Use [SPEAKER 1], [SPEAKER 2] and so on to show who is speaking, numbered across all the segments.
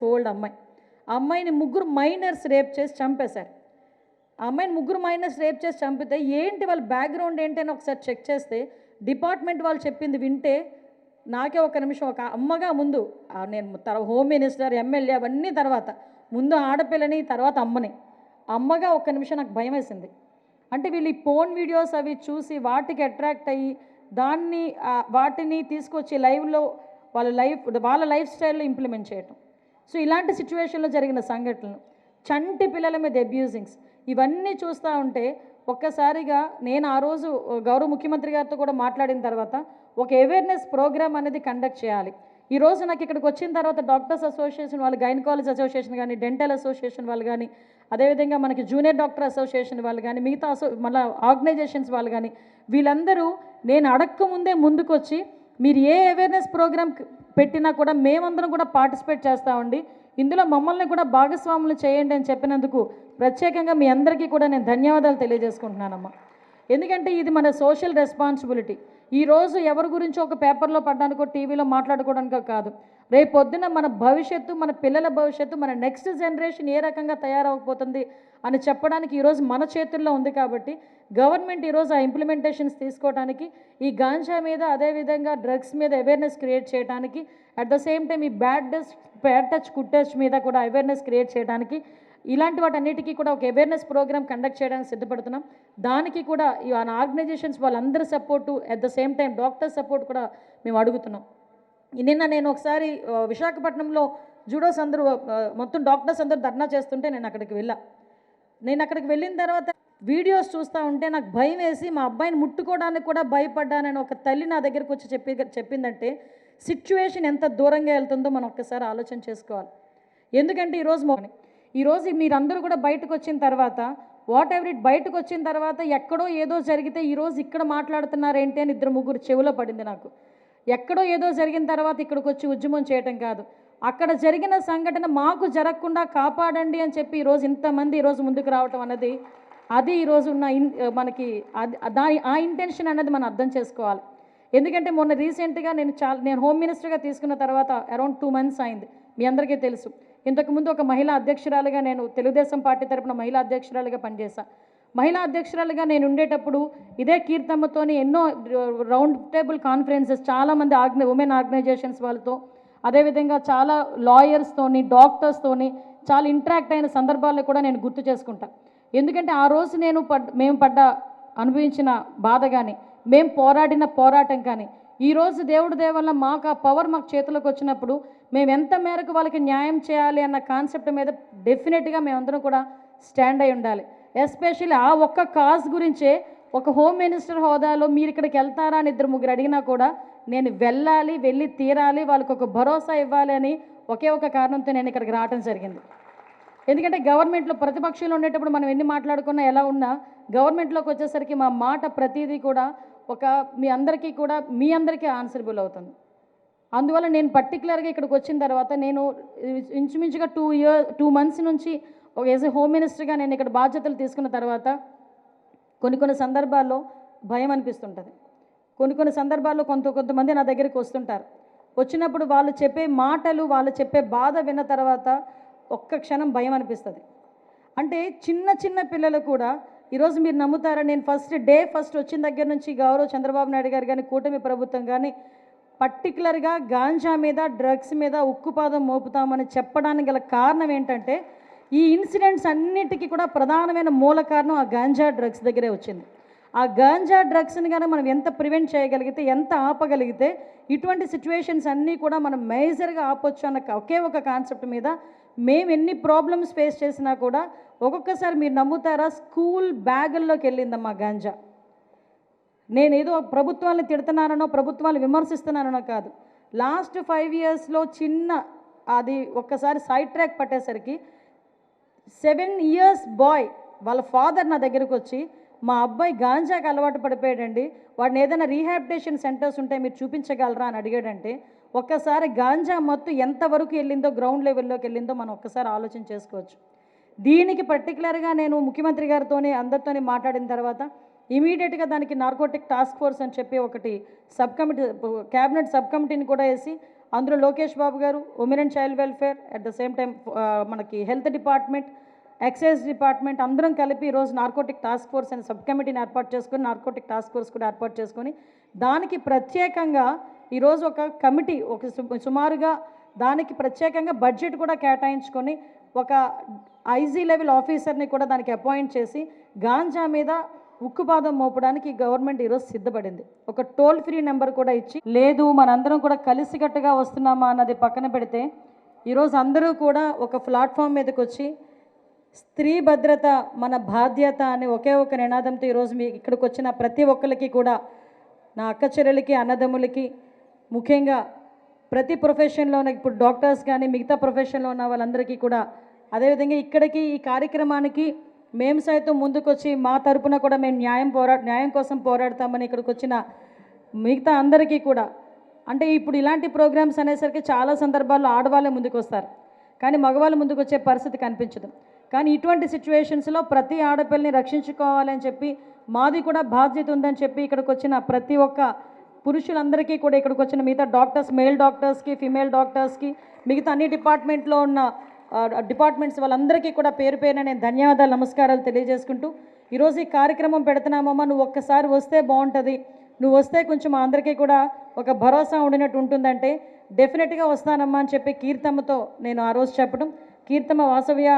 [SPEAKER 1] Old అమ్మాయి. ఆ అమ్మాయిని ముగ్గురు మైనర్స్ రేప్ చేసి చంపేశారు. ఆ అమ్మాయిని ముగ్గురు మైనర్స్ రేప్ చేసి చంపితే ఏంటి వాళ్ళ బ్యాక్గ్రౌండ్ ఏంటి అని ఒకసారి చెక్ చేస్తే డిపార్ట్మెంట్ వాళ్ళు చెప్పింది వింటే నాకే ఒక నిమిషం ఒక అమ్మగా ముందు నేను హోమ్ మినిస్టర్, ఎమ్మెల్యే అవన్నీ తర్వాత ముందు ఆడపిల్లని తర్వాత అమ్మని అమ్మగా ఒక్క నిమిషం నాకు భయం వేసింది. అంటే వీళ్ళు ఈ పోర్న్ వీడియోస్ అవి చూసి వాటికి అట్రాక్ట్ అయ్యి దాన్ని వాటిని తీసుకొచ్చి లైవ్లో వాళ్ళ లైఫ్ స్టైల్లో ఇంప్లిమెంట్ చేయటం. సో ఇలాంటి సిచ్యువేషన్లో జరిగిన సంఘటనలు, చంటి పిల్లల మీద అబ్యూజింగ్స్ ఇవన్నీ చూస్తూ ఉంటే ఒక్కసారిగా నేను ఆ రోజు గౌరవ ముఖ్యమంత్రి గారితో కూడా మాట్లాడిన తర్వాత ఒక అవేర్నెస్ ప్రోగ్రామ్ అనేది కండక్ట్ చేయాలి. ఈరోజు నాకు ఇక్కడికి వచ్చిన తర్వాత డాక్టర్స్ అసోసియేషన్ వాళ్ళు, గైనకాలజీ అసోసియేషన్ కానీ, డెంటల్ అసోసియేషన్ వాళ్ళు కానీ, అదేవిధంగా మనకి జూనియర్ డాక్టర్ అసోసియేషన్ వాళ్ళు కానీ, మిగతా మళ్ళీ ఆర్గనైజేషన్స్ వాళ్ళు కానీ వీళ్ళందరూ నేను అడక్క ముందే ముందుకొచ్చి మీరు ఏ అవేర్నెస్ ప్రోగ్రామ్ పెట్టినా కూడా మేమందరం కూడా పార్టిసిపేట్ చేస్తామండి, ఇందులో మమ్మల్ని కూడా భాగస్వాములు చేయండి అని చెప్పినందుకు ప్రత్యేకంగా మీ అందరికీ కూడా నేను ధన్యవాదాలు తెలియజేసుకుంటున్నానమ్మా. ఎందుకంటే ఇది మన సోషల్ రెస్పాన్సిబిలిటీ. ఈరోజు ఎవరి గురించో ఒక పేపర్లో పడ్డానికో టీవీలో మాట్లాడుకోవడానికో కాదు, రేపు పొద్దున మన భవిష్యత్తు, మన పిల్లల భవిష్యత్తు, మన నెక్స్ట్ జనరేషన్ ఏ రకంగా తయారవకపోతుంది అని చెప్పడానికి ఈరోజు మన చేతుల్లో ఉంది. కాబట్టి గవర్నమెంట్ ఈరోజు ఆ ఇంప్లిమెంటేషన్స్ తీసుకోవడానికి, ఈ గాంజా మీద అదేవిధంగా డ్రగ్స్ మీద అవేర్నెస్ క్రియేట్ చేయడానికి, అట్ ద సేమ్ టైం ఈ బ్యాడ్ టచ్ గుడ్ టచ్ మీద కూడా అవేర్నెస్ క్రియేట్ చేయడానికి, ఇలాంటి వాటన్నిటికీ కూడా ఒక అవేర్నెస్ ప్రోగ్రామ్ కండక్ట్ చేయడానికి సిద్ధపడుతున్నాం. దానికి కూడా ఈ ఆర్గనైజేషన్స్ వాళ్ళందరి support, at the same time doctor support కూడా మేము అడుగుతున్నాం. నిన్న నేను ఒకసారి విశాఖపట్నంలో జూడోస్ అందరూ మొత్తం డాక్టర్స్ అందరూ ధర్నా చేస్తుంటే నేను అక్కడికి వెళ్ళిన తర్వాత వీడియోస్ చూస్తూ ఉంటే నాకు భయం వేసి మా అబ్బాయిని ముట్టుకోవడానికి కూడా భయపడ్డానని ఒక తల్లి నా దగ్గరకు వచ్చి చెప్పిందంటే సిచ్యువేషన్ ఎంత దూరంగా వెళ్తుందో మనం ఒక్కసారి ఆలోచన చేసుకోవాలి. ఎందుకంటే ఈరోజు మీరందరూ కూడా బయటకు వచ్చిన తర్వాత వాట్ ఎవర్ ఇట్ బయటకు వచ్చిన తర్వాత ఎక్కడో ఏదో జరిగితే ఈరోజు ఇక్కడ మాట్లాడుతున్నారేంటి అని 2-3 చెవిలో పడింది నాకు. ఎక్కడో ఏదో జరిగిన తర్వాత ఇక్కడికి వచ్చి ఉద్యమం చేయటం కాదు, అక్కడ జరిగిన సంఘటన మాకు జరగకుండా కాపాడండి అని చెప్పి ఈరోజు ఇంతమంది ఈరోజు ముందుకు రావటం అన్నది అది ఈరోజు ఉన్న మనకి ఆ ఇంటెన్షన్ అనేది మనం అర్థం చేసుకోవాలి. ఎందుకంటే మొన్న రీసెంట్గా నేను హోమ్ మినిస్టర్గా తీసుకున్న తర్వాత అరౌండ్ 2 months అయింది. మీ అందరికీ తెలుసు, ఇంతకుముందు ఒక మహిళా అధ్యక్షురాలుగా నేను తెలుగుదేశం పార్టీ తరపున మహిళా అధ్యక్షురాలుగా పనిచేశాను. మహిళా అధ్యక్షురాలుగా నేను ఉండేటప్పుడు ఇదే కీర్తమ్మతోని ఎన్నో రౌండ్ టేబుల్ కాన్ఫరెన్సెస్ చాలామంది ఉమెన్ ఆర్గనైజేషన్స్ వాళ్ళతో, అదేవిధంగా చాలా లాయర్స్తోని, డాక్టర్స్తోని చాలా ఇంటరాక్ట్ అయిన సందర్భాలను కూడా నేను గుర్తు చేసుకుంటాను. ఎందుకంటే ఆ రోజు మేము అనుభవించిన బాధ కానీ, మేము పోరాడిన పోరాటం కానీ, ఈరోజు దేవుడి దయ వల్ల మాకు ఆ పవర్ మాకు చేతులకు వచ్చినప్పుడు మేము ఎంత మేరకు వాళ్ళకి న్యాయం చేయాలి అన్న కాన్సెప్ట్ మీద డెఫినెట్గా మేమందరం కూడా స్టాండ్ అయి ఉండాలి. ఎస్పెషల్లీ ఆ ఒక్క కాజ్ గురించే ఒక హోమ్ మినిస్టర్ హోదాలో మీరు ఇక్కడికి వెళ్తారా అని 2-3 అడిగినా కూడా నేను వెళ్ళి తీరాలి, వాళ్ళకి ఒక భరోసా ఇవ్వాలి అని ఒకే ఒక కారణంతో నేను ఇక్కడికి రావడం జరిగింది. ఎందుకంటే గవర్నమెంట్లో ప్రతిపక్షంలో ఉండేటప్పుడు మనం ఎన్ని మాట్లాడుకున్నా ఎలా ఉన్నా గవర్నమెంట్లోకి వచ్చేసరికి మా మాట ప్రతిదీ కూడా మీ అందరికీ ఆన్సరబుల్ అవుతుంది. అందువల్ల నేను పర్టికులర్గా ఇక్కడికి వచ్చిన తర్వాత నేను ఇంచుమించుగా 2 months నుంచి ఒక యాజ్ ఏ హోమ్ మినిస్టర్గా నేను ఇక్కడ బాధ్యతలు తీసుకున్న తర్వాత కొన్ని సందర్భాల్లో భయం అనిపిస్తుంటుంది. కొన్ని సందర్భాల్లో కొంతమంది నా దగ్గరికి వస్తుంటారు. వచ్చినప్పుడు వాళ్ళు చెప్పే మాటలు, వాళ్ళు చెప్పే బాధ విన్న తర్వాత ఒక్క క్షణం భయం అనిపిస్తుంది. అంటే చిన్న పిల్లలు కూడా ఈరోజు మీరు నమ్ముతారా, నేను ఫస్ట్ వచ్చిన దగ్గర నుంచి గౌరవ చంద్రబాబు నాయుడు గారు కానీ, కూటమి ప్రభుత్వం కానీ పర్టికులర్గా గాంజా మీద, డ్రగ్స్ మీద ఉక్కుపాదం మోపుతామని చెప్పడానికి గల కారణం ఏంటంటే ఈ ఇన్సిడెంట్స్ అన్నిటికీ కూడా ప్రధానమైన మూల కారణం ఆ గాంజా డ్రగ్స్ దగ్గరే వచ్చింది. ఆ గాంజా డ్రగ్స్ని కానీ మనం ఎంత ప్రివెంట్ చేయగలిగితే, ఎంత ఆపగలిగితే ఇటువంటి సిచ్యువేషన్స్ అన్నీ కూడా మనం మేజర్గా ఆపొచ్చు అన్న ఒకే ఒక కాన్సెప్ట్ మీద మేము ఎన్ని ప్రాబ్లమ్స్ ఫేస్ చేసినా కూడా ఒక్కొక్కసారి మీరు నమ్ముతారా, స్కూల్ బ్యాగుల్లోకి వెళ్ళిందమ్మా గాంజా. నేనేదో ప్రభుత్వాన్ని తిడుతున్నానో, ప్రభుత్వాన్ని విమర్శిస్తున్నానో కాదు. లాస్ట్ 5 yearsలో అది ఒక్కసారి సైడ్ ట్రాక్ పట్టేసరికి 7 years బాయ్ వాళ్ళ ఫాదర్ నా దగ్గరకు వచ్చి మా అబ్బాయి గాంజాకి అలవాటు పడిపోయాడండి, వాడిని ఏదైనా రీహాబిలిటేషన్ సెంటర్స్ ఉంటే మీరు చూపించగలరా అని అడిగాడంటే ఒక్కసారి గాంజా మత్తు ఎంతవరకు వెళ్ళిందో, గ్రౌండ్ లెవెల్లోకి వెళ్ళిందో మనం ఒక్కసారి ఆలోచన చేసుకోవచ్చు. దీనికి పర్టికులర్గా నేను ముఖ్యమంత్రి గారితోని అందరితోని మాట్లాడిన తర్వాత ఇమీడియట్గా దానికి నార్కోటిక్ టాస్క్ ఫోర్స్ అని చెప్పి ఒకటి క్యాబినెట్ సబ్ కమిటీని కూడా వేసి అందులో లోకేష్ బాబు గారు women and child welfare, at the same time మనకి హెల్త్ డిపార్ట్మెంట్, ఎక్సైజ్ డిపార్ట్మెంట్ అందరం కలిపి ఈరోజు నార్కోటిక్ టాస్క్ ఫోర్స్ అనే సబ్ కమిటీని ఏర్పాటు చేసుకొని నార్కోటిక్ టాస్క్ ఫోర్స్ కూడా ఏర్పాటు చేసుకొని దానికి ప్రత్యేకంగా ఈరోజు ఒక కమిటీ సుమారుగా దానికి ప్రత్యేకంగా బడ్జెట్ కూడా కేటాయించుకొని ఒక ఐజీ లెవెల్ ఆఫీసర్ని కూడా దానికి అపాయింట్ చేసి గాంజా మీద ఉక్కుపాదం మోపడానికి గవర్నమెంట్ ఈరోజు సిద్ధపడింది. ఒక టోల్ ఫ్రీ నెంబర్ కూడా ఇచ్చి, లేదు మనందరం కూడా కలిసికట్టుగా వస్తున్నామా అన్నది పక్కన పెడితే ఈరోజు అందరూ కూడా ఒక ప్లాట్ఫామ్ మీదకి వచ్చి స్త్రీ భద్రత మన బాధ్యత అనే ఒకే ఒక నినాదంతో ఈరోజు మీ ఇక్కడికి వచ్చిన ప్రతి ఒక్కరికి కూడా, నా అక్క చెల్లెలకి, అన్నదమ్ములకి, ముఖ్యంగా ప్రతి ప్రొఫెషన్లోనే ఇప్పుడు డాక్టర్స్ కానీ మిగతా ప్రొఫెషన్లో ఉన్న వాళ్ళందరికీ కూడా, అదేవిధంగా ఇక్కడికి ఈ కార్యక్రమానికి మేము సైతం ముందుకొచ్చి మా తరపున కూడా మేము న్యాయం కోసం పోరాడతామని ఇక్కడికి వచ్చిన మిగతా అందరికీ కూడా, అంటే ఇప్పుడు ఇలాంటి ప్రోగ్రామ్స్ అనేసరికి చాలా సందర్భాల్లో ఆడవాళ్ళే ముందుకు వస్తారు, కానీ మగవాళ్ళు ముందుకు వచ్చే పరిస్థితి కనిపించదు. కానీ ఇటువంటి సిచ్యువేషన్స్లో ప్రతి ఆడపిల్లని రక్షించుకోవాలని చెప్పి మాది కూడా బాధ్యత ఉందని చెప్పి ఇక్కడికి వచ్చిన ప్రతి ఒక్క పురుషులందరికీ కూడా, ఇక్కడికి వచ్చిన మిగతా డాక్టర్స్, మేల్ డాక్టర్స్కి, ఫిమేల్ డాక్టర్స్కి, మిగతా అన్ని డిపార్ట్మెంట్లో ఉన్న డిపార్ట్మెంట్స్ వాళ్ళందరికీ కూడా పేరు పేరున నేను ధన్యవాదాలు, నమస్కారాలు తెలియజేసుకుంటూ, ఈరోజు ఈ కార్యక్రమం పెడుతున్నామమ్మా, నువ్వు ఒక్కసారి వస్తే బాగుంటుంది, నువ్వు వస్తే కొంచెం అందరికీ కూడా ఒక భరోసా ఉండినట్టు ఉంటుందంటే డెఫినెట్గా వస్తానమ్మా అని చెప్పి కీర్తమ్మతో నేను ఆ రోజు చెప్పడం, కీర్తమ్మ వాసవ్య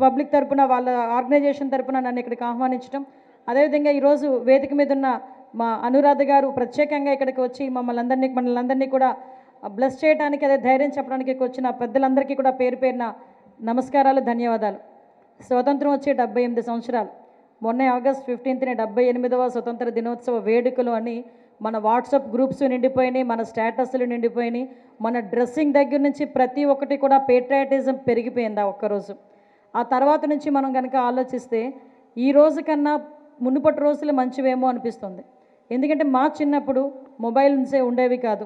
[SPEAKER 1] పబ్లిక్ తరపున వాళ్ళ ఆర్గనైజేషన్ తరపున నన్ను ఇక్కడికి ఆహ్వానించడం, అదేవిధంగా ఈరోజు వేదిక మీద ఉన్న మా అనురాధ గారు ప్రత్యేకంగా ఇక్కడికి వచ్చి మనల్ని కూడా బ్లెస్ చేయడానికి, అదే ధైర్యం చెప్పడానికి వచ్చిన పెద్దలందరికీ కూడా పేరు పేరున నమస్కారాలు, ధన్యవాదాలు. స్వతంత్రం వచ్చి 78 సంవత్సరాలు. మొన్న ఆగస్ట్ 15న 78వ స్వతంత్ర దినోత్సవ వేడుకలు అని మన వాట్సాప్ గ్రూప్స్ నిండిపోయినాయి, మన స్టేటస్లు నిండిపోయినాయి, మన డ్రెస్సింగ్ దగ్గర నుంచి ప్రతి ఒక్కటి కూడా పేట్రియాటిజం పెరిగిపోయింది ఆ ఒక్కరోజు. ఆ తర్వాత నుంచి మనం కనుక ఆలోచిస్తే ఈ రోజు కన్నా మునుపటి రోజులు మంచివేమో అనిపిస్తుంది. ఎందుకంటే మా చిన్నప్పుడు మొబైల్సే ఉండేవి కాదు.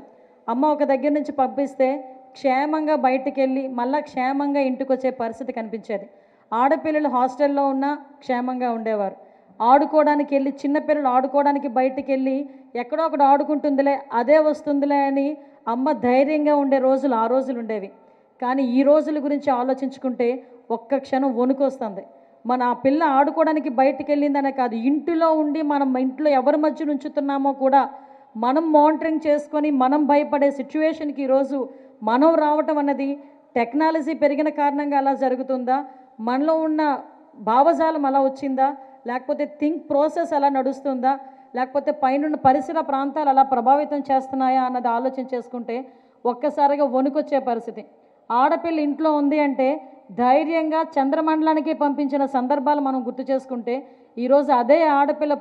[SPEAKER 1] అమ్మ ఒక దగ్గర నుంచి పంపిస్తే క్షేమంగా బయటికి వెళ్ళి మళ్ళీ క్షేమంగా ఇంటికి వచ్చే పరిస్థితి కనిపించేది. ఆడపిల్లలు హాస్టల్లో ఉన్నా క్షేమంగా ఉండేవారు. ఆడుకోవడానికి వెళ్ళి, చిన్నపిల్లలు ఆడుకోవడానికి బయటికి వెళ్ళి ఎక్కడో ఒకటి ఆడుకుంటుందిలే, అదే వస్తుందిలే అని అమ్మ ధైర్యంగా ఉండే రోజులు ఆ రోజులు ఉండేవి. కానీ ఈ రోజుల గురించి ఆలోచించుకుంటే ఒక్క క్షణం వణుకు వస్తుంది. మన ఆ పిల్ల ఆడుకోవడానికి బయటికి వెళ్ళిందనే కాదు, ఇంటిలో ఉండి మనం ఇంట్లో ఎవరి మధ్య ఉంచుతున్నామో కూడా మనం మానిటరింగ్ చేసుకొని మనం భయపడే సిచ్యువేషన్కి ఈరోజు మనం రావటం అన్నది టెక్నాలజీ పెరిగిన కారణంగా అలా జరుగుతుందా, మనలో ఉన్న భావజాలం అలా వచ్చిందా, లేకపోతే థింక్ ప్రాసెస్ అలా నడుస్తుందా, లేకపోతే పైన పరిసర ప్రాంతాలు అలా ప్రభావితం చేస్తున్నాయా అన్నది ఆలోచన చేసుకుంటే ఒక్కసారిగా వణుకొచ్చే పరిస్థితి. ఆడపిల్ల ఇంట్లో ఉంది అంటే ధైర్యంగా చంద్రమండలానికి పంపించిన సందర్భాలు మనం గుర్తు చేసుకుంటే, ఈరోజు అదే ఆడపిల్ల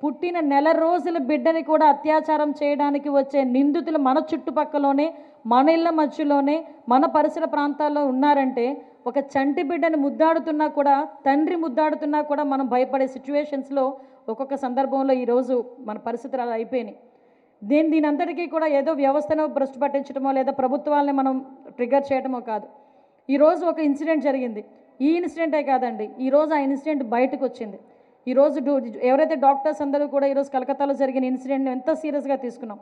[SPEAKER 1] పుట్టిన నెల రోజుల బిడ్డని కూడా అత్యాచారం చేయడానికి వచ్చే నిందితులు మన చుట్టుపక్కలోనే, మన ఇళ్ళ మధ్యలోనే, మన పరిసర ప్రాంతాల్లో ఉన్నారంటే, ఒక చంటి బిడ్డని ముద్దాడుతున్నా కూడా, తండ్రి ముద్దాడుతున్నా కూడా మనం భయపడే సిచ్యువేషన్స్లో ఒక్కొక్క సందర్భంలో ఈరోజు మన పరిస్థితులు అలా అయిపోయినాయి. దీని అంతటికీ కూడా ఏదో వ్యవస్థను భ్రష్టు పట్టించడమో లేదా ప్రభుత్వాలని మనం ట్రిగర్ చేయడమో కాదు. ఈరోజు ఒక ఇన్సిడెంట్ జరిగింది. ఈ ఇన్సిడెంటే కాదండి, ఈరోజు ఆ ఇన్సిడెంట్ బయటకు వచ్చింది. ఈరోజు ఎవరైతే డాక్టర్స్ అందరూ కూడా ఈరోజు కలకత్తాలో జరిగిన ఇన్సిడెంట్ని ఎంత సీరియస్గా తీసుకున్నాం.